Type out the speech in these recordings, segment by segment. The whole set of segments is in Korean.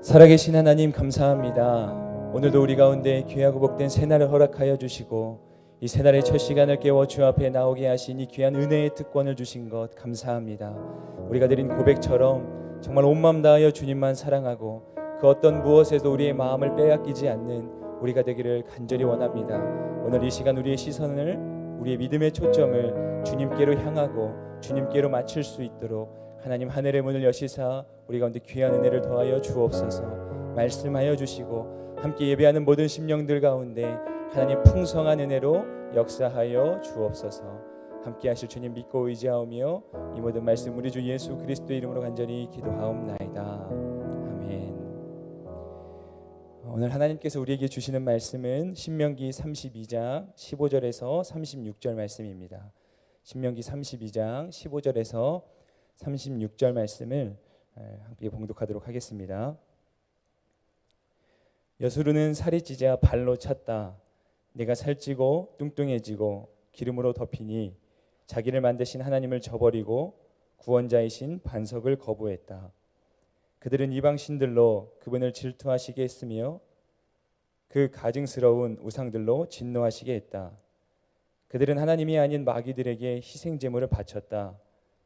살아계신 하나님 감사합니다. 오늘도 우리 가운데 귀하고 복된 새날을 허락하여 주시고 이 새날의 첫 시간을 깨워 주 앞에 나오게 하신 이 귀한 은혜의 특권을 주신 것 감사합니다. 우리가 드린 고백처럼 정말 온 마음 다하여 주님만 사랑하고 그 어떤 무엇에도 우리의 마음을 빼앗기지 않는 우리가 되기를 간절히 원합니다. 오늘 이 시간 우리의 시선을, 우리의 믿음의 초점을 주님께로 향하고 주님께로 맞출 수 있도록 하나님 하늘의 문을 여시사 우리 가운데 귀한 은혜를 더하여 주옵소서. 말씀하여 주시고 함께 예배하는 모든 심령들 가운데 하나님 풍성한 은혜로 역사하여 주옵소서. 함께 하실 주님 믿고 의지하오며 이 모든 말씀 우리 주 예수 그리스도의 이름으로 간절히 기도하옵나이다. 아멘. 오늘 하나님께서 우리에게 주시는 말씀은 신명기 32장 15절에서 36절 말씀입니다. 신명기 32장 15절에서 36절 말씀을 함께 봉독하도록 하겠습니다. 여수르는 살이 찌자 발로 찼다. 내가 살찌고 뚱뚱해지고 기름으로 덮이니 자기를 만드신 하나님을 저버리고 구원자이신 반석을 거부했다. 그들은 이방 신들로 그분을 질투하시게 했으며 그 가증스러운 우상들로 진노하시게 했다. 그들은 하나님이 아닌 마귀들에게 희생 제물을 바쳤다.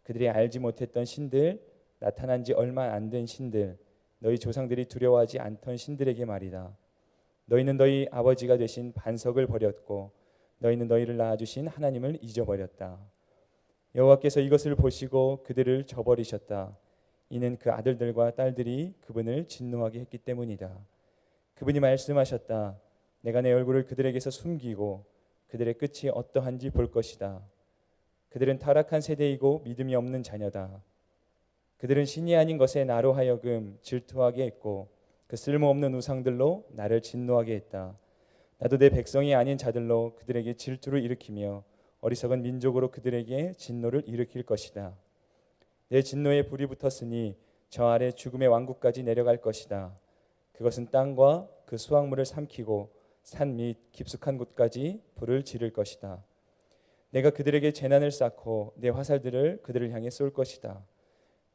그들이 알지 못했던 신들, 나타난 지 얼마 안 된 신들, 너희 조상들이 두려워하지 않던 신들에게 말이다. 너희는 너희 아버지가 되신 반석을 버렸고 너희는 너희를 낳아주신 하나님을 잊어버렸다. 여호와께서 이것을 보시고 그들을 저버리셨다. 이는 그 아들들과 딸들이 그분을 진노하게 했기 때문이다. 그분이 말씀하셨다. 내가 내 얼굴을 그들에게서 숨기고 그들의 끝이 어떠한지 볼 것이다. 그들은 타락한 세대이고 믿음이 없는 자녀다. 그들은 신이 아닌 것에 나로 하여금 질투하게 했고 그 쓸모없는 우상들로 나를 진노하게 했다. 나도 내 백성이 아닌 자들로 그들에게 질투를 일으키며 어리석은 민족으로 그들에게 진노를 일으킬 것이다. 내 진노에 불이 붙었으니 저 아래 죽음의 왕국까지 내려갈 것이다. 그것은 땅과 그 수확물을 삼키고 산 및 깊숙한 곳까지 불을 지를 것이다. 내가 그들에게 재난을 쌓고 내 화살들을 그들을 향해 쏠 것이다.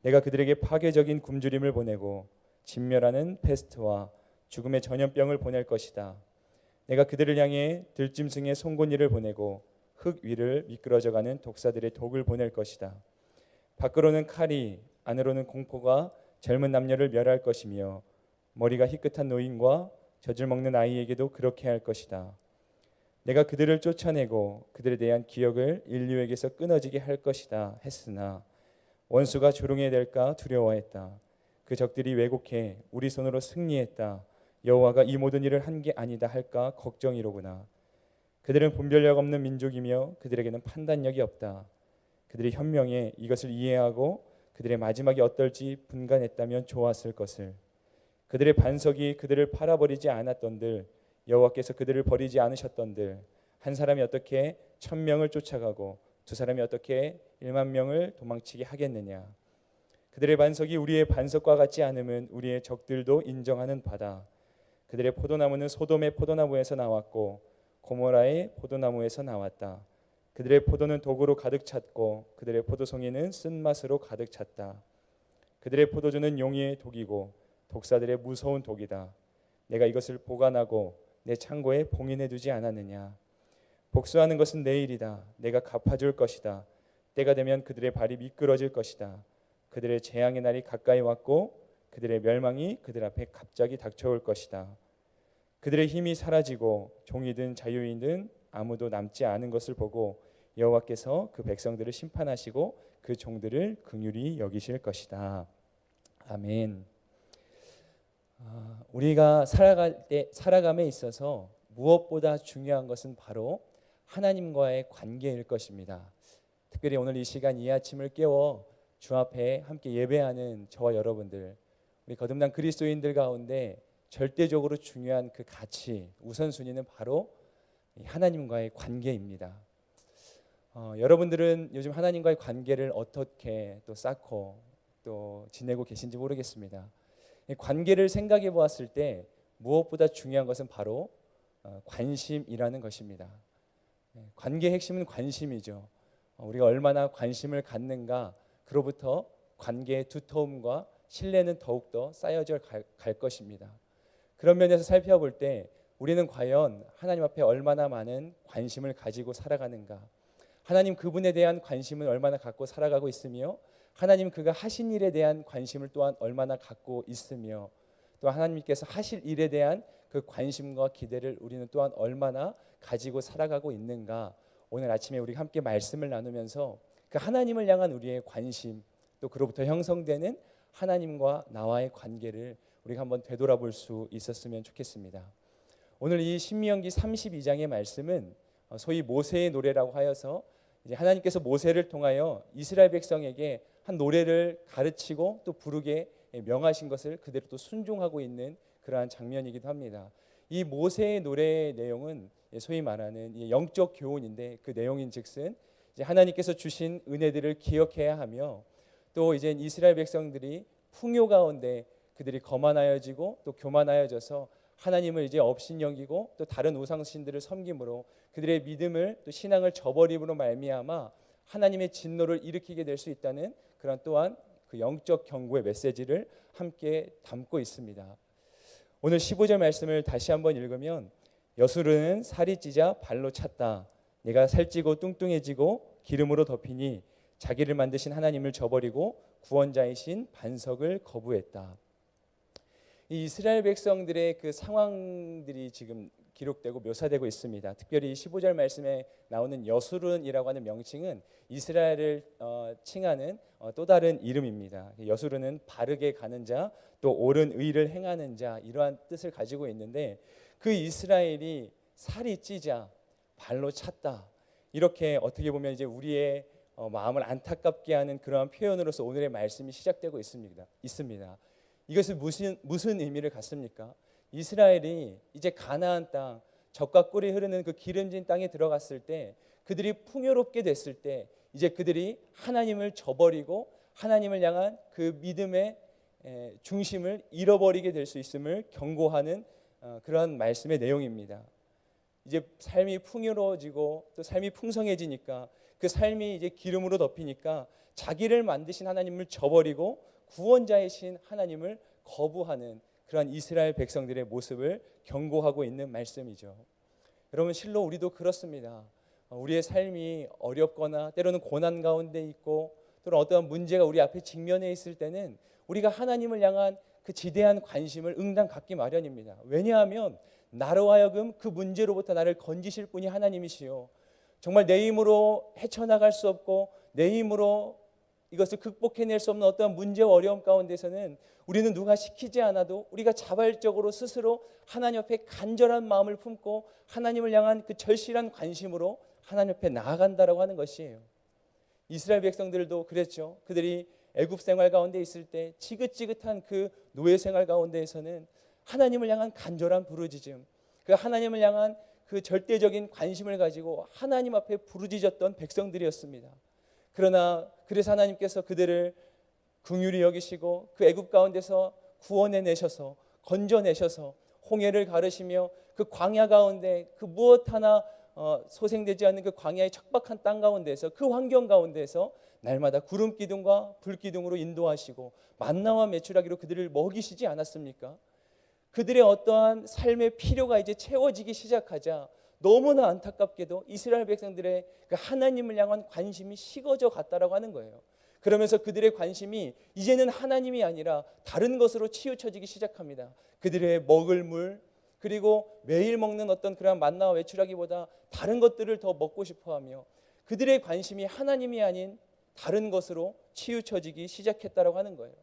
내가 그들에게 파괴적인 굶주림을 보내고 진멸하는 페스트와 죽음의 전염병을 보낼 것이다. 내가 그들을 향해 들짐승의 송곳니를 보내고 흙 위를 미끄러져가는 독사들의 독을 보낼 것이다. 밖으로는 칼이, 안으로는 공포가 젊은 남녀를 멸할 것이며 머리가 희끗한 노인과 젖을 먹는 아이에게도 그렇게 할 것이다. 내가 그들을 쫓아내고 그들에 대한 기억을 인류에게서 끊어지게 할 것이다 했으나 원수가 조롱해 될까 두려워했다. 그 적들이 왜곡해 우리 손으로 승리했다. 여호와가 이 모든 일을 한 게 아니다 할까 걱정이로구나. 그들은 분별력 없는 민족이며 그들에게는 판단력이 없다. 그들이 현명해 이것을 이해하고 그들의 마지막이 어떨지 분간했다면 좋았을 것을. 그들의 반석이 그들을 팔아버리지 않았던들, 여호와께서 그들을 버리지 않으셨던들, 한 사람이 어떻게 1000명을 쫓아가고 두 사람이 어떻게 100,000명을 도망치게 하겠느냐. 그들의 반석이 우리의 반석과 같지 않으면 우리의 적들도 인정하는 바다. 그들의 포도나무는 소돔의 포도나무에서 나왔고 고모라의 포도나무에서 나왔다. 그들의 포도는 독으로 가득 찼고 그들의 포도송이는 쓴맛으로 가득 찼다. 그들의 포도주는 용의 독이고 독사들의 무서운 독이다. 내가 이것을 보관하고 내 창고에 봉인해 두지 않았느냐. 복수하는 것은 내일이다. 내가 갚아줄 것이다. 때가 되면 그들의 발이 미끄러질 것이다. 그들의 재앙의 날이 가까이 왔고 그들의 멸망이 그들 앞에 갑자기 닥쳐올 것이다. 그들의 힘이 사라지고 종이든 자유인든 아무도 남지 않은 것을 보고 여호와께서 그 백성들을 심판하시고 그 종들을 긍휼히 여기실 것이다. 아멘. 우리가 살아감에 있어서 무엇보다 중요한 것은 바로 하나님과의 관계일 것입니다. 특별히 오늘 이 시간 이 아침을 깨워 주 앞에 함께 예배하는 저와 여러분들, 우리 거듭난 그리스도인들 가운데 절대적으로 중요한 그 가치, 우선순위는 바로 하나님과의 관계입니다. 여러분들은 요즘 하나님과의 관계를 어떻게 또 쌓고 또 지내고 계신지 모르겠습니다. 관계를 생각해 보았을 때 무엇보다 중요한 것은 바로 관심이라는 것입니다. 관계의 핵심은 관심이죠. 우리가 얼마나 관심을 갖는가, 그로부터 관계의 두터움과 신뢰는 더욱더 쌓여져 갈 것입니다. 그런 면에서 살펴볼 때 우리는 과연 하나님 앞에 얼마나 많은 관심을 가지고 살아가는가, 하나님 그분에 대한 관심을 얼마나 갖고 살아가고 있으며 하나님 그가 하신 일에 대한 관심을 또한 얼마나 갖고 있으며 또 하나님께서 하실 일에 대한 그 관심과 기대를 우리는 또한 얼마나 가지고 살아가고 있는가, 오늘 아침에 우리 함께 말씀을 나누면서 그 하나님을 향한 우리의 관심, 또 그로부터 형성되는 하나님과 나와의 관계를 우리가 한번 되돌아볼 수 있었으면 좋겠습니다. 오늘 이 신명기 32장의 말씀은 소위 모세의 노래라고 하여서 이제 하나님께서 모세를 통하여 이스라엘 백성에게 한 노래를 가르치고 또 부르게 명하신 것을 그대로 또 순종하고 있는 그러한 장면이기도 합니다. 이 모세의 노래의 내용은 소위 말하는 영적 교훈인데, 그 내용인즉슨 이제 하나님께서 주신 은혜들을 기억해야 하며 또 이제 이스라엘 백성들이 풍요 가운데 그들이 거만하여지고 또 교만하여져서 하나님을 이제 업신여기고 또 다른 우상신들을 섬김으로 그들의 믿음을 또 신앙을 저버림으로 말미암아 하나님의 진노를 일으키게 될 수 있다는 그런 또한 그 영적 경고의 메시지를 함께 담고 있습니다. 오늘 15절 말씀을 다시 한번 읽으면 여수르는 살이 찌자 발로 찼다. 내가 살찌고 뚱뚱해지고 기름으로 덮이니 자기를 만드신 하나님을 저버리고 구원자이신 반석을 거부했다. 이 이스라엘 백성들의 그 상황들이 지금 기록되고 묘사되고 있습니다. 특별히 15절 말씀에 나오는 여수른이라고 하는 명칭은 이스라엘을 칭하는 또 다른 이름입니다. 여수른은 바르게 가는 자, 또 옳은 의를 행하는 자, 이러한 뜻을 가지고 있는데, 그 이스라엘이 살이 찌자 발로 찼다, 이렇게 어떻게 보면 이제 우리의 마음을 안타깝게 하는 그러한 표현으로서 오늘의 말씀이 시작되고 있습니다. 이것은 무슨 의미를 갖습니까? 이스라엘이 이제 가나안 땅, 젖과 꿀이 흐르는 그 기름진 땅에 들어갔을 때, 그들이 풍요롭게 됐을 때 이제 그들이 하나님을 저버리고 하나님을 향한 그 믿음의 중심을 잃어버리게 될 수 있음을 경고하는 그러한 말씀의 내용입니다. 이제 삶이 풍요로워지고 또 삶이 풍성해지니까 그 삶이 이제 기름으로 덮이니까 자기를 만드신 하나님을 저버리고 구원자이신 하나님을 거부하는 그러한 이스라엘 백성들의 모습을 경고하고 있는 말씀이죠. 여러분, 실로 우리도 그렇습니다. 우리의 삶이 어렵거나 때로는 고난 가운데 있고 또는 어떠한 문제가 우리 앞에 직면해 있을 때는 우리가 하나님을 향한 그 지대한 관심을 응당 갖기 마련입니다. 왜냐하면 나로 하여금 그 문제로부터 나를 건지실 분이 하나님이시요, 정말 내 힘으로 헤쳐나갈 수 없고 내 힘으로 이것을 극복해낼 수 없는 어떠한 문제와 어려움 가운데서는 우리는 누가 시키지 않아도 우리가 자발적으로 스스로 하나님 앞에 간절한 마음을 품고 하나님을 향한 그 절실한 관심으로 하나님 앞에 나아간다라고 하는 것이에요. 이스라엘 백성들도 그랬죠. 그들이 애굽 생활 가운데 있을 때 지긋지긋한 그 노예 생활 가운데에서는 하나님을 향한 간절한 부르짖음, 그 하나님을 향한 그 절대적인 관심을 가지고 하나님 앞에 부르짖었던 백성들이었습니다. 그러나 그래서 하나님께서 그들을 긍휼히 여기시고 그 애굽 가운데서 구원해내셔서 건져내셔서 홍해를 가르시며 그 광야 가운데 그 무엇 하나 소생되지 않는 그 광야의 척박한 땅 가운데서, 그 환경 가운데서 날마다 구름 기둥과 불 기둥으로 인도하시고 만나와 메추라기로 그들을 먹이시지 않았습니까? 그들의 어떠한 삶의 필요가 이제 채워지기 시작하자 너무나 안타깝게도 이스라엘 백성들의 그 하나님을 향한 관심이 식어져 갔다라고 하는 거예요. 그러면서 그들의 관심이 이제는 하나님이 아니라 다른 것으로 치우쳐지기 시작합니다. 그들의 먹을 물, 그리고 매일 먹는 어떤 그런 만나와 외출하기보다 다른 것들을 더 먹고 싶어하며 그들의 관심이 하나님이 아닌 다른 것으로 치우쳐지기 시작했다라고 하는 거예요.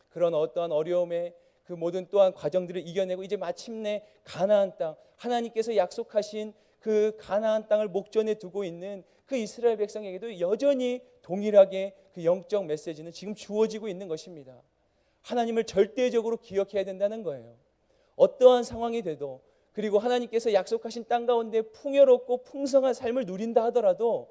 그런 어떠한 어려움의 그 모든 또한 과정들을 이겨내고 이제 마침내 가나안 땅, 하나님께서 약속하신 그 가나안 땅을 목전에 두고 있는 그 이스라엘 백성에게도 여전히 동일하게 그 영적 메시지는 지금 주어지고 있는 것입니다. 하나님을 절대적으로 기억해야 된다는 거예요. 어떠한 상황이 돼도, 그리고 하나님께서 약속하신 땅 가운데 풍요롭고 풍성한 삶을 누린다 하더라도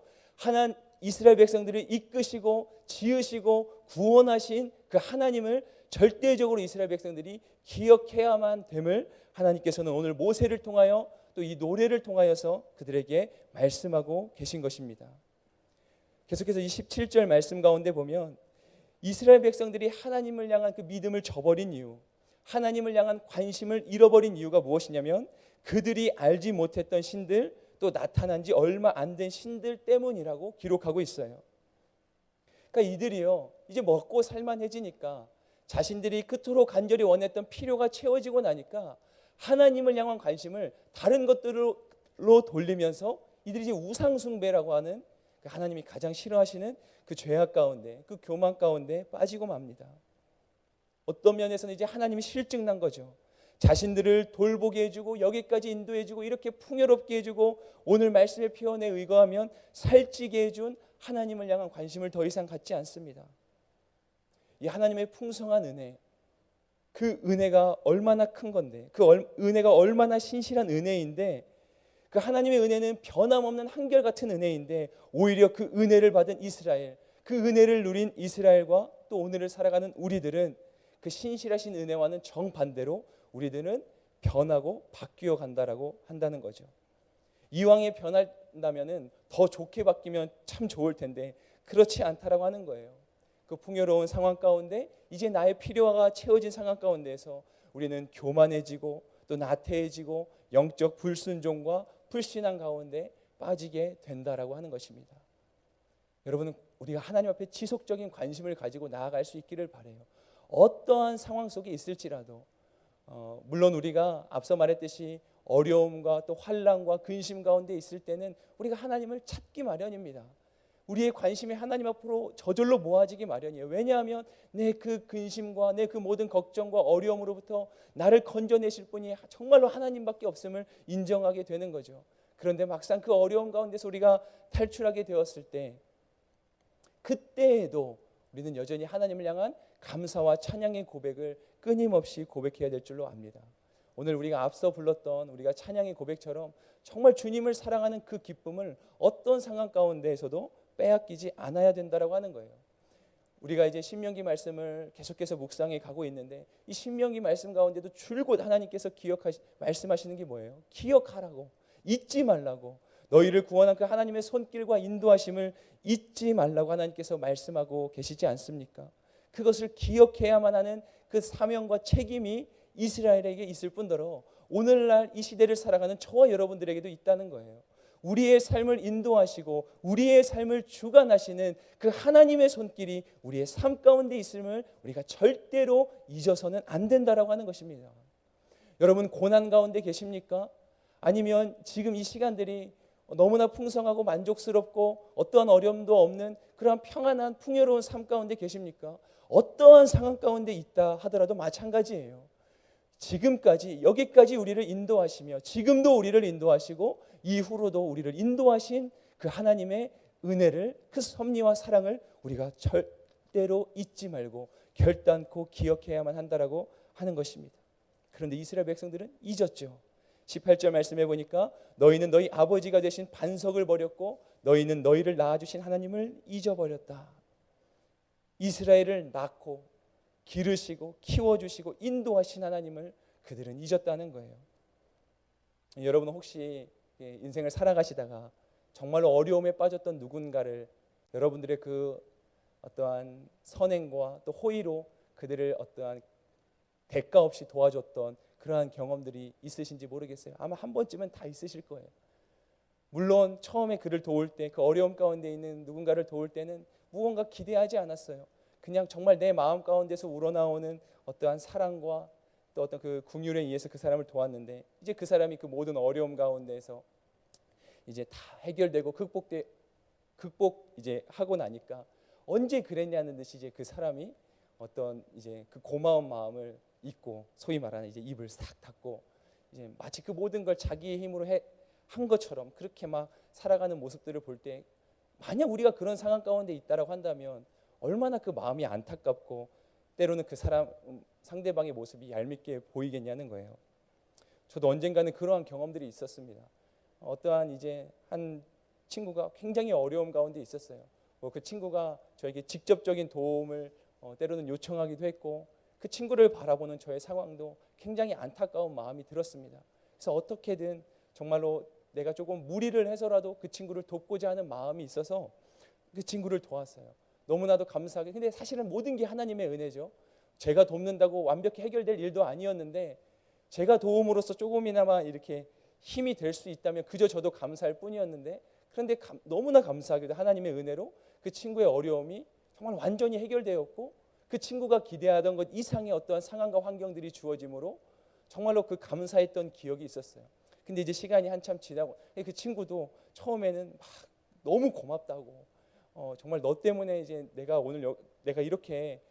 이스라엘 백성들을 이끄시고 지으시고 구원하신 그 하나님을 절대적으로 이스라엘 백성들이 기억해야만 됨을 하나님께서는 오늘 모세를 통하여 또 이 노래를 통하여서 그들에게 말씀하고 계신 것입니다. 계속해서 이 17절 말씀 가운데 보면 이스라엘 백성들이 하나님을 향한 그 믿음을 저버린 이유, 하나님을 향한 관심을 잃어버린 이유가 무엇이냐면 그들이 알지 못했던 신들, 또 나타난 지 얼마 안 된 신들 때문이라고 기록하고 있어요. 그러니까 이들이요, 이제 먹고 살만해지니까, 자신들이 그토록 간절히 원했던 필요가 채워지고 나니까 하나님을 향한 관심을 다른 것들로 돌리면서 이들이 이제 우상숭배라고 하는 하나님이 가장 싫어하시는 그 죄악 가운데, 그 교만 가운데 빠지고 맙니다. 어떤 면에서는 이제 하나님이 실증난 거죠. 자신들을 돌보게 해주고 여기까지 인도해주고 이렇게 풍요롭게 해주고 오늘 말씀의 표현에 의거하면 살찌게 해준 하나님을 향한 관심을 더 이상 갖지 않습니다. 이 하나님의 풍성한 은혜, 그 은혜가 얼마나 큰 건데, 그 은혜가 얼마나 신실한 은혜인데, 그 하나님의 은혜는 변함없는 한결같은 은혜인데 오히려 그 은혜를 받은 이스라엘, 그 은혜를 누린 이스라엘과 또 오늘을 살아가는 우리들은 그 신실하신 은혜와는 정반대로 우리들은 변하고 바뀌어 간다라고 한다는 거죠. 이왕에 변한다면은 더 좋게 바뀌면 참 좋을 텐데 그렇지 않다라고 하는 거예요. 그 풍요로운 상황 가운데 이제 나의 필요가 채워진 상황 가운데에서 우리는 교만해지고 또 나태해지고 영적 불순종과 불신앙 가운데 빠지게 된다라고 하는 것입니다. 여러분은 우리가 하나님 앞에 지속적인 관심을 가지고 나아갈 수 있기를 바라요. 어떠한 상황 속에 있을지라도 물론 우리가 앞서 말했듯이 어려움과 또 환난과 근심 가운데 있을 때는 우리가 하나님을 찾기 마련입니다. 우리의 관심이 하나님 앞으로 저절로 모아지기 마련이에요. 왜냐하면 내 그 근심과 내 그 모든 걱정과 어려움으로부터 나를 건져내실 분이 정말로 하나님밖에 없음을 인정하게 되는 거죠. 그런데 막상 그 어려움 가운데서 우리가 탈출하게 되었을 때, 그때에도 우리는 여전히 하나님을 향한 감사와 찬양의 고백을 끊임없이 고백해야 될 줄로 압니다. 오늘 우리가 앞서 불렀던 우리가 찬양의 고백처럼 정말 주님을 사랑하는 그 기쁨을 어떤 상황 가운데에서도 빼앗기지 않아야 된다라고 하는 거예요. 우리가 이제 신명기 말씀을 계속해서 묵상해 가고 있는데 이 신명기 말씀 가운데도 줄곧 하나님께서 말씀하시는 게 뭐예요? 기억하라고, 잊지 말라고, 너희를 구원한 그 하나님의 손길과 인도하심을 잊지 말라고 하나님께서 말씀하고 계시지 않습니까? 그것을 기억해야만 하는 그 사명과 책임이 이스라엘에게 있을 뿐더러 오늘날 이 시대를 살아가는 저와 여러분들에게도 있다는 거예요. 우리의 삶을 인도하시고 우리의 삶을 주관하시는 그 하나님의 손길이 우리의 삶 가운데 있음을 우리가 절대로 잊어서는 안 된다라고 하는 것입니다. 여러분 고난 가운데 계십니까? 아니면 지금 이 시간들이 너무나 풍성하고 만족스럽고 어떠한 어려움도 없는 그러한 평안한 풍요로운 삶 가운데 계십니까? 어떠한 상황 가운데 있다 하더라도 마찬가지예요. 지금까지 여기까지 우리를 인도하시며 지금도 우리를 인도하시고 이후로도 우리를 인도하신 그 하나님의 은혜를, 그 섭리와 사랑을 우리가 절대로 잊지 말고 결단코 기억해야만 한다라고 하는 것입니다. 그런데 이스라엘 백성들은 잊었죠. 18절 말씀해 보니까 너희는 너희 아버지가 되신 반석을 버렸고 너희는 너희를 낳아주신 하나님을 잊어버렸다. 이스라엘을 낳고 기르시고 키워주시고 인도하신 하나님을 그들은 잊었다는 거예요. 여러분은 혹시 인생을 살아가시다가 정말로 어려움에 빠졌던 누군가를 여러분들의 그 어떠한 선행과 또 호의로 그들을 어떠한 대가 없이 도와줬던 그러한 경험들이 있으신지 모르겠어요. 아마 한 번쯤은 다 있으실 거예요. 물론 처음에 그를 도울 때, 그 어려움 가운데 있는 누군가를 도울 때는 무언가 기대하지 않았어요. 그냥 정말 내 마음 가운데서 우러나오는 어떠한 사랑과 또 어떤 그 긍휼에 의해서 그 사람을 도왔는데 이제 그 사람이 그 모든 어려움 가운데서 이제 다 해결되고 극복 이제 하고 나니까 언제 그랬냐는 듯이 이제 그 사람이 어떤 이제 그 고마운 마음을 잊고 소위 말하는 이제 입을 싹 닫고 이제 마치 그 모든 걸 자기의 힘으로 한 것처럼 그렇게 막 살아가는 모습들을 볼 때 만약 우리가 그런 상황 가운데 있다라고 한다면 얼마나 그 마음이 안타깝고 때로는 그 사람 상대방의 모습이 얄밉게 보이겠냐는 거예요. 저도 언젠가는 그러한 경험들이 있었습니다. 어떠한 이제 한 친구가 굉장히 어려움 가운데 있었어요. 그 친구가 저에게 직접적인 도움을 때로는 요청하기도 했고 그 친구를 바라보는 저의 상황도 굉장히 안타까운 마음이 들었습니다. 그래서 어떻게든 정말로 내가 조금 무리를 해서라도 그 친구를 돕고자 하는 마음이 있어서 그 친구를 도왔어요. 너무나도 감사하게. 근데 사실은 모든 게 하나님의 은혜죠. 제가 돕는다고 완벽히 해결될 일도 아니었는데 제가 도움으로써 조금이나마 이렇게 힘이 될 수 있다면 그저 저도 감사할 뿐이었는데, 그런데 너무나 감사하게도 하나님의 은혜로 그 친구의 어려움이 정말 완전히 해결되었고, 그 친구가 기대하던 것 이상의 어떠한 상황과 환경들이 주어짐으로 정말로 그 감사했던 기억이 있었어요. 근데 이제 시간이 한참 지나고 그 친구도 처음에는 막 너무 고맙다고, 정말 너 때문에 이제 내가 오늘 내가 이렇게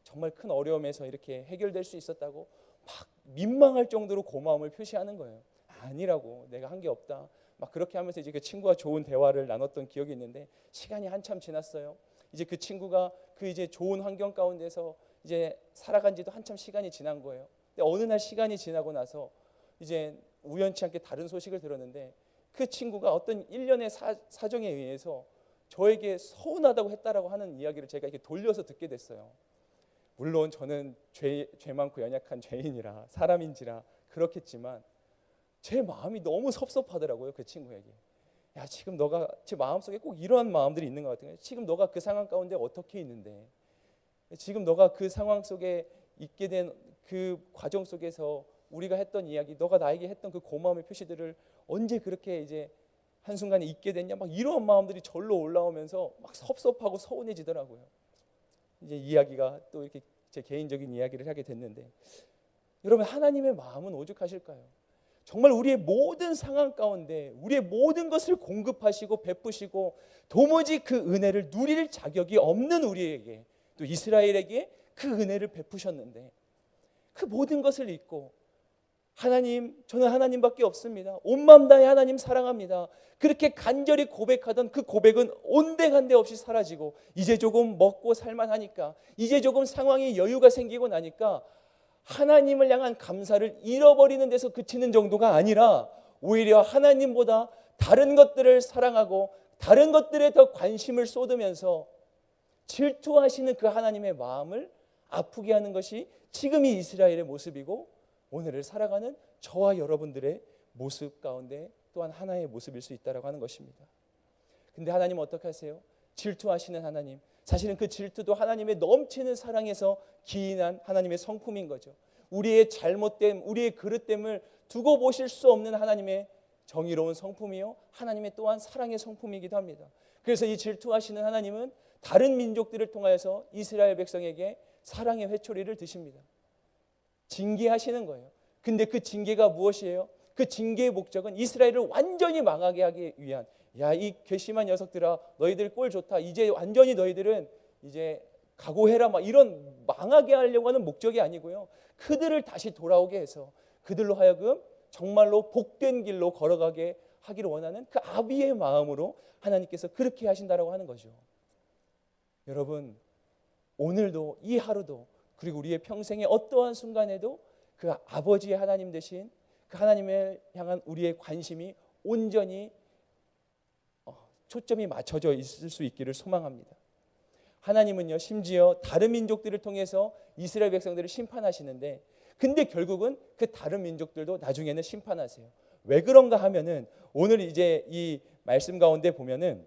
정말 큰 어려움에서 이렇게 해결될 수 있었다고 막 민망할 정도로 고마움을 표시하는 거예요. 아니라고, 내가 한 게 없다. 막 그렇게 하면서 이제 그 친구와 좋은 대화를 나눴던 기억이 있는데, 시간이 한참 지났어요. 이제 그 친구가 그 이제 좋은 환경 가운데서 이제 살아간 지도 한참 시간이 지난 거예요. 근데 어느 날 시간이 지나고 나서 이제 우연치 않게 다른 소식을 들었는데, 그 친구가 어떤 일련의 사정에 의해서 저에게 서운하다고 했다라고 하는 이야기를 제가 이렇게 돌려서 듣게 됐어요. 물론 저는 죄 많고 연약한 죄인이라 사람인지라 그렇겠지만 제 마음이 너무 섭섭하더라고요. 그 친구에게. 야, 지금 너가, 제 마음속에 꼭 이러한 마음들이 있는 것 같아요. 지금 너가 그 상황 가운데 어떻게 있는데, 지금 너가 그 상황 속에 있게 된 그 과정 속에서 우리가 했던 이야기, 너가 나에게 했던 그 고마움의 표시들을 언제 그렇게 이제 한순간에 잊게 됐냐, 막 이런 마음들이 절로 올라오면서 막 섭섭하고 서운해지더라고요. 이제 이야기가 또 이렇게 제 개인적인 이야기를 하게 됐는데, 여러분, 하나님의 마음은 오죽하실까요? 정말 우리의 모든 상황 가운데 우리의 모든 것을 공급하시고 베푸시고 도무지 그 은혜를 누릴 자격이 없는 우리에게, 또 이스라엘에게 그 은혜를 베푸셨는데, 그 모든 것을 잊고 하나님, 저는 하나님밖에 없습니다, 온 마음 다해 하나님 사랑합니다, 그렇게 간절히 고백하던 그 고백은 온데간데 없이 사라지고, 이제 조금 먹고 살만하니까, 이제 조금 상황에 여유가 생기고 나니까 하나님을 향한 감사를 잃어버리는 데서 그치는 정도가 아니라 오히려 하나님보다 다른 것들을 사랑하고 다른 것들에 더 관심을 쏟으면서 질투하시는 그 하나님의 마음을 아프게 하는 것이 지금이 이스라엘의 모습이고, 오늘을 살아가는 저와 여러분들의 모습 가운데 또한 하나의 모습일 수 있다고 하는 것입니다. 근데 하나님은 어떻게 하세요? 질투하시는 하나님, 사실은 그 질투도 하나님의 넘치는 사랑에서 기인한 하나님의 성품인 거죠. 우리의 잘못됨, 우리의 그릇됨을 두고 보실 수 없는 하나님의 정의로운 성품이요, 하나님의 또한 사랑의 성품이기도 합니다. 그래서 이 질투하시는 하나님은 다른 민족들을 통하여서 이스라엘 백성에게 사랑의 회초리를 드십니다. 징계하시는 거예요. 근데 그 징계가 무엇이에요? 그 징계의 목적은 이스라엘을 완전히 망하게 하기 위한, 야, 이 괘씸한 녀석들아, 너희들 꼴 좋다, 이제 완전히 너희들은 이제 각오해라, 막 이런 망하게 하려고 하는 목적이 아니고요, 그들을 다시 돌아오게 해서 그들로 하여금 정말로 복된 길로 걸어가게 하기를 원하는 그 아비의 마음으로 하나님께서 그렇게 하신다라고 하는 거죠. 여러분, 오늘도, 이 하루도, 그리고 우리의 평생의 어떠한 순간에도 그 아버지의 하나님 되신 그 하나님을 향한 우리의 관심이 온전히 초점이 맞춰져 있을 수 있기를 소망합니다. 하나님은요, 심지어 다른 민족들을 통해서 이스라엘 백성들을 심판하시는데, 근데 결국은 그 다른 민족들도 나중에는 심판하세요. 왜 그런가 하면은, 오늘 이제 이 말씀 가운데 보면은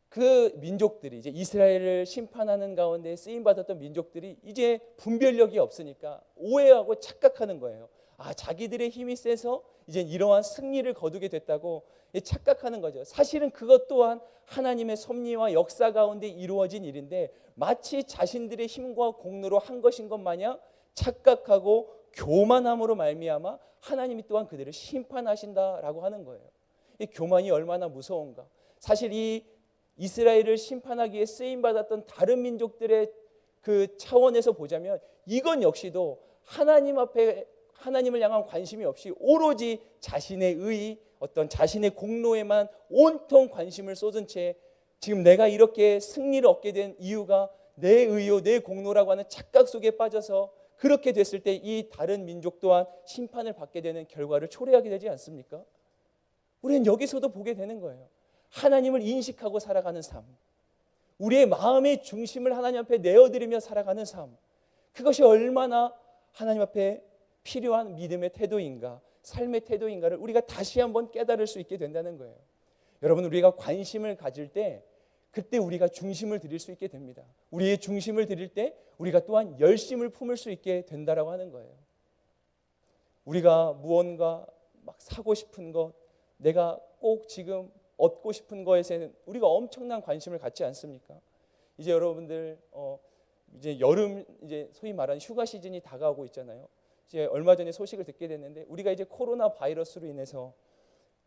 그 민족들이, 이제 이스라엘을 심판하는 가운데 쓰임 받았던 민족들이 이제 분별력이 없으니까 오해하고 착각하는 거예요. 아, 자기들의 힘이 세서 이제 이러한 승리를 거두게 됐다고 착각하는 거죠. 사실은 그것 또한 하나님의 섭리와 역사 가운데 이루어진 일인데, 마치 자신들의 힘과 공로로 한 것인 것 마냥 착각하고 교만함으로 말미암아 하나님이 또한 그들을 심판하신다라고 하는 거예요. 이 교만이 얼마나 무서운가. 사실 이 이스라엘을 심판하기 위해 쓰임받았던 다른 민족들의 그 차원에서 보자면, 이건 역시도 하나님 앞에 하나님을 향한 관심이 없이 오로지 자신의 의, 어떤 자신의 공로에만 온통 관심을 쏟은 채, 지금 내가 이렇게 승리를 얻게 된 이유가 내 의요, 내 공로라고 하는 착각 속에 빠져서, 그렇게 됐을 때 이 다른 민족 또한 심판을 받게 되는 결과를 초래하게 되지 않습니까? 우리는 여기서도 보게 되는 거예요. 하나님을 인식하고 살아가는 삶, 우리의 마음의 중심을 하나님 앞에 내어드리며 살아가는 삶, 그것이 얼마나 하나님 앞에 필요한 믿음의 태도인가, 삶의 태도인가를 우리가 다시 한번 깨달을 수 있게 된다는 거예요. 여러분, 우리가 관심을 가질 때 그때 우리가 중심을 드릴 수 있게 됩니다. 우리의 중심을 드릴 때 우리가 또한 열심을 품을 수 있게 된다라고 하는 거예요. 우리가 무언가 막 사고 싶은 것, 내가 꼭 지금 얻고 싶은 것에는 우리가 엄청난 관심을 갖지 않습니까? 이제 여러분들 이제 여름, 이제 소위 말하는 휴가 시즌이 다가오고 있잖아요. 이제 얼마 전에 소식을 듣게 됐는데 우리가 이제 코로나 바이러스로 인해서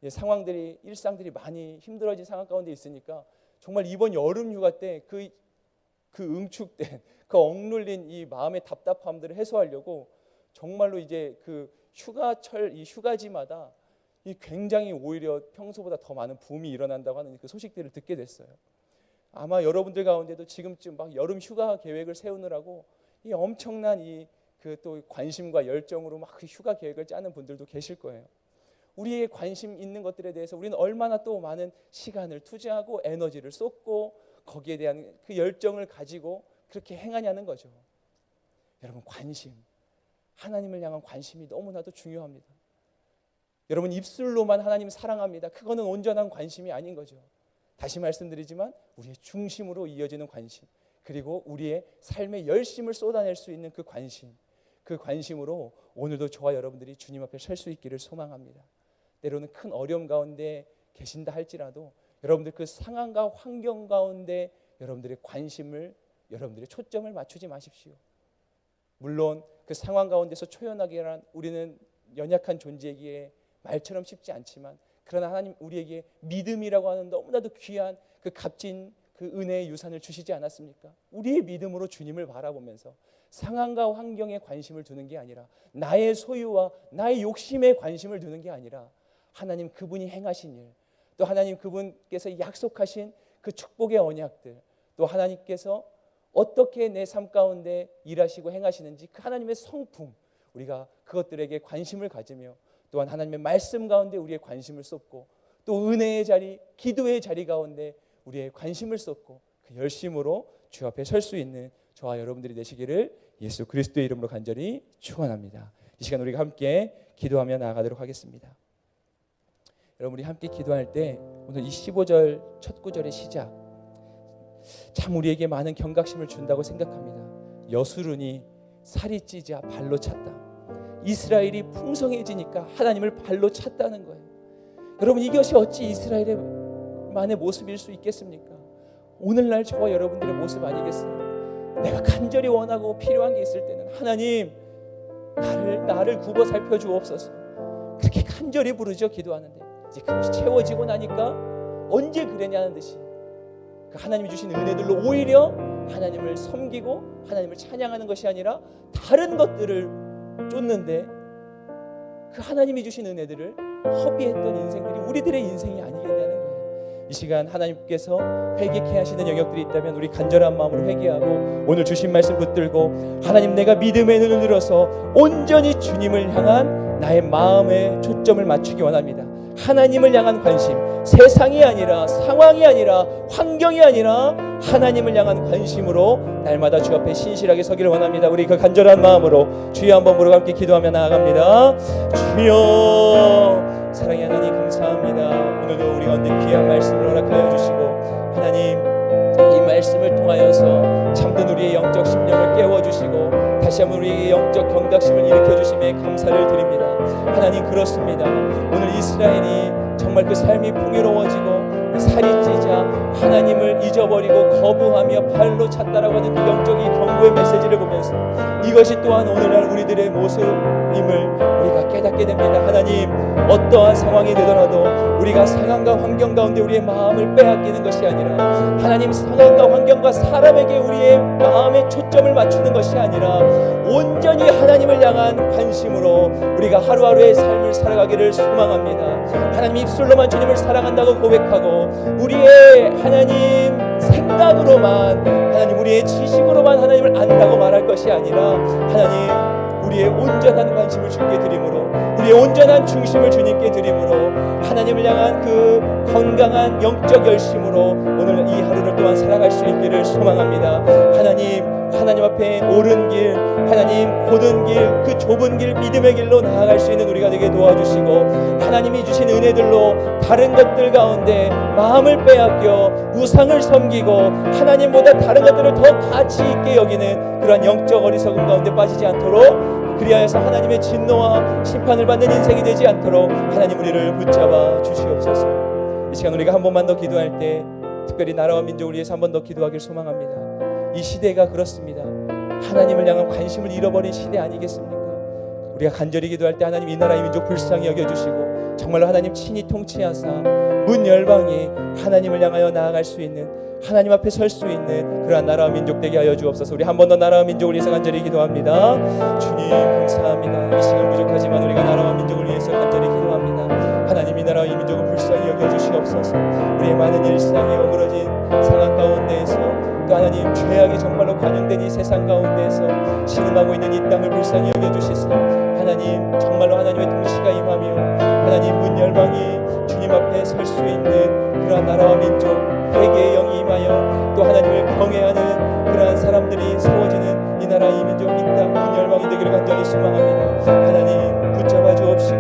상황들이, 일상들이 많이 힘들어진 상황 가운데 있으니까 정말 이번 여름 휴가 때 그 응축된, 그 억눌린 이 마음의 답답함들을 해소하려고 정말로 이제 그 휴가철, 이 휴가지마다 이 굉장히 오히려 평소보다 더 많은 붐이 일어난다고 하는 그 소식들을 듣게 됐어요. 아마 여러분들 가운데도 지금쯤 막 여름 휴가 계획을 세우느라고 이 엄청난 이 그 또 관심과 열정으로 막 그 휴가 계획을 짜는 분들도 계실 거예요. 우리의 관심 있는 것들에 대해서 우리는 얼마나 또 많은 시간을 투자하고 에너지를 쏟고 거기에 대한 그 열정을 가지고 그렇게 행하냐는 거죠. 여러분, 관심, 하나님을 향한 관심이 너무나도 중요합니다. 여러분, 입술로만 하나님 사랑합니다, 그거는 온전한 관심이 아닌 거죠. 다시 말씀드리지만 우리의 중심으로 이어지는 관심, 그리고 우리의 삶의 열심을 쏟아낼 수 있는 그 관심, 그 관심으로 오늘도 저와 여러분들이 주님 앞에 설 수 있기를 소망합니다. 때로는 큰 어려움 가운데 계신다 할지라도 여러분들 그 상황과 환경 가운데 여러분들의 관심을, 여러분들의 초점을 맞추지 마십시오. 물론 그 상황 가운데서 초연하기란 우리는 연약한 존재이기에 말처럼 쉽지 않지만, 그러나 하나님 우리에게 믿음이라고 하는 너무나도 귀한 그 값진 그 은혜의 유산을 주시지 않았습니까? 우리의 믿음으로 주님을 바라보면서 상황과 환경에 관심을 두는 게 아니라, 나의 소유와 나의 욕심에 관심을 두는 게 아니라, 하나님 그분이 행하신 일, 또 하나님 그분께서 약속하신 그 축복의 언약들, 또 하나님께서 어떻게 내 삶 가운데 일하시고 행하시는지 그 하나님의 성품, 우리가 그것들에게 관심을 가지며 또한 하나님의 말씀 가운데 우리의 관심을 쏟고, 또 은혜의 자리, 기도의 자리 가운데 우리의 관심을 쏟고 그 열심으로 주 앞에 설 수 있는 저와 여러분들이 되시기를 예수 그리스도의 이름으로 간절히 축원합니다. 이 시간 우리가 함께 기도하며 나아가도록 하겠습니다. 여러분, 우리 함께 기도할 때 오늘 이 15절 첫 구절의 시작, 참 우리에게 많은 경각심을 준다고 생각합니다. 여수르니 살이 찌자 발로 찼다. 이스라엘이 풍성해지니까 하나님을 발로 찼다는 거예요. 여러분, 이것이 어찌 이스라엘만의 모습일 수 있겠습니까? 오늘날 저와 여러분들의 모습 아니겠어요? 내가 간절히 원하고 필요한 게 있을 때는 하나님 나를 굽어 살펴 주옵소서, 그렇게 간절히 부르죠. 기도하는데 이제 그것이 채워지고 나니까 언제 그랬냐는 듯이 그 하나님이 주신 은혜들로 오히려 하나님을 섬기고 하나님을 찬양하는 것이 아니라 다른 것들을 쫓는데, 그 하나님이 주신 은혜들을 허비했던 인생들이 우리들의 인생이 아니겠냐는 거예요. 이 시간 하나님께서 회개케 하시는 영역들이 있다면 우리 간절한 마음으로 회개하고 오늘 주신 말씀 붙들고, 하나님 내가 믿음의 눈을 들어서 온전히 주님을 향한 나의 마음의 초점을 맞추기 원합니다. 하나님을 향한 관심, 세상이 아니라, 상황이 아니라, 환경이 아니라 하나님을 향한 관심으로 날마다 주 앞에 신실하게 서기를 원합니다. 우리 그 간절한 마음으로 주여 한번 부르고 함께 기도하며 나아갑니다. 주여, 사랑의 하나님 감사합니다. 오늘도 우리 가운데 귀한 말씀을 허락하여 주시고, 하나님 이 말씀을 통하여서 잠든 우리의 영적 심령을 깨워주시고 다시 한번 우리의 영적 경각심을 일으켜주심에 감사를 드립니다. 하나님, 그렇습니다. 오늘 이스라엘이 정말 그 삶이 풍요로워지고 살이 찌자 하나님을 잊어버리고 거부하며 발로 찼다라고 하는 그 영적인 경고의 메시지를 보면서 이것이 또한 오늘날 우리들의 모습임을 우리가 깨닫게 됩니다. 하나님, 어떠한 상황이 되더라도 우리가 상황과 환경 가운데 우리의 마음을 빼앗기는 것이 아니라, 하나님 상황과 환경과 사람에게 우리의 마음의 초점을 맞추는 것이 아니라 온전히 하나님을 향한 관심으로 우리가 하루하루의 삶을 살아가기를 소망합니다. 하나님, 입술로만 주님을 사랑한다고 고백하고 우리의 하나님 생각으로만, 하나님 우리의 지식으로만 하나님을 안다고 말할 것이 아니라, 하나님 우리의 온전한 관심을 주님께 드림으로, 우리의 온전한 중심을 주님께 드림으로, 하나님을 향한 그 건강한 영적 열심으로 오늘 이 하루를 또한 살아갈 수 있기를 소망합니다. 하나님 앞에 앞에 옳은 길, 하나님 곧은 길, 그 좁은 길, 믿음의 길로 나아갈 수 있는 우리가 되게 도와주시고, 하나님이 주신 은혜들로 다른 것들 가운데 마음을 빼앗겨 우상을 섬기고 하나님보다 다른 것들을 더 가치 있게 여기는 그러한 영적 어리석음 가운데 빠지지 않도록, 그리하여서 하나님의 진노와 심판을 받는 인생이 되지 않도록 하나님 우리를 붙잡아 주시옵소서. 이 시간 우리가 한 번만 더 기도할 때 특별히 나라와 민족을 위해서 한 번 더 기도하길 소망합니다. 이 시대가 그렇습니다. 하나님을 향한 관심을 잃어버린 시대 아니겠습니까? 우리가 간절히 기도할 때 하나님 이 나라 이 민족 불쌍히 여겨주시고 정말로 하나님 친히 통치하사 문 열방에 하나님을 향하여 나아갈 수 있는, 하나님 앞에 설 수 있는 그러한 나라와 민족 되게 하여 주옵소서. 우리 한 번 더 나라와 민족을 위해서 간절히 기도합니다. 주님 감사합니다. 이 시간 부족하지만 우리가 나라와 민족을 위해서 간절히 기도합니다. 하나님 이 나라와 이 민족을 불쌍히 여겨주시옵소서. 우리의 많은 일상이 어그러진 상황 가운데에서, 또 하나님 죄악이 정말로 관영된 이 세상 가운데에서 신음하고 있는 이 땅을 불쌍히 여겨주시소. 하나님 정말로 하나님의 통치가 임하며 하나님 문 열방이 주님 앞에 설 수 있는 그러한 나라와 민족, 회개의 영이 임하여 또 하나님을 경외하는 그러한 사람들이 세워지는 이 나라 이 민족 이 땅 문 열방이 되기를 간절히 소망합니다. 하나님 붙잡아 주옵시고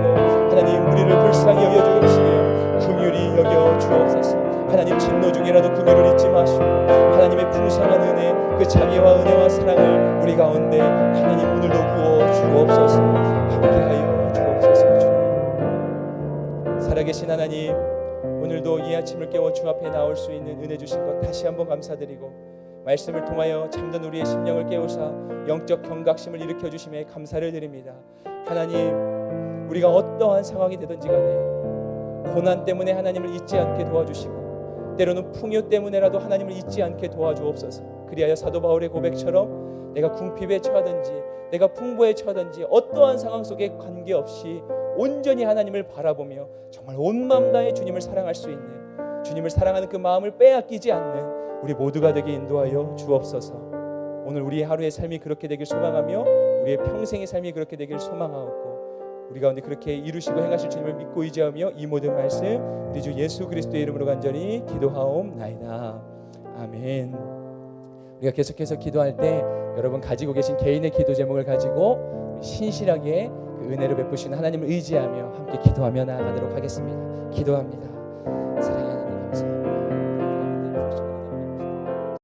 하나님 우리를 불쌍히 여겨 주옵시며 긍휼히 여겨 주옵소서. 하나님 진노 중이라도 긍휼을 잊지 마시고 하나님의 풍성한 은혜, 그 자비와 은혜와 사랑을 우리 가운데 하나님 오늘도 부어 주옵소서. 함께하여 주옵소서. 주님 살아계신 하나님, 오늘도 이 아침을 깨워 주 앞에 나올 수 있는 은혜 주신 것 다시 한번 감사드리고, 말씀을 통하여 잠든 우리의 심령을 깨우사 영적 경각심을 일으켜 주심에 감사를 드립니다. 하나님 우리가 어떠한 상황이 되든지 간에 고난 때문에 하나님을 잊지 않게 도와주시고, 때로는 풍요 때문에라도 하나님을 잊지 않게 도와주옵소서. 그리하여 사도 바울의 고백처럼 내가 궁핍에 처하든지 내가 풍부에 처하든지 어떠한 상황 속에 관계없이 온전히 하나님을 바라보며 정말 온 마음 다해 주님을 사랑할 수 있는, 주님을 사랑하는 그 마음을 빼앗기지 않는 우리 모두가 되게 인도하여 주옵소서. 오늘 우리의 하루의 삶이 그렇게 되길 소망하며 우리의 평생의 삶이 그렇게 되길 소망하옵고, 우리 가운데 그렇게 이루시고 행하실 주님을 믿고 의지하며 이 모든 말씀 우리 주 예수 그리스도의 이름으로 간절히 기도하옵나이다. 아멘. 우리가 계속해서 기도할 때 여러분 가지고 계신 개인의 기도 제목을 가지고 신실하게 그 은혜를 베푸신 하나님을 의지하며 함께 기도하며 나아가도록 하겠습니다. 기도합니다. 사랑해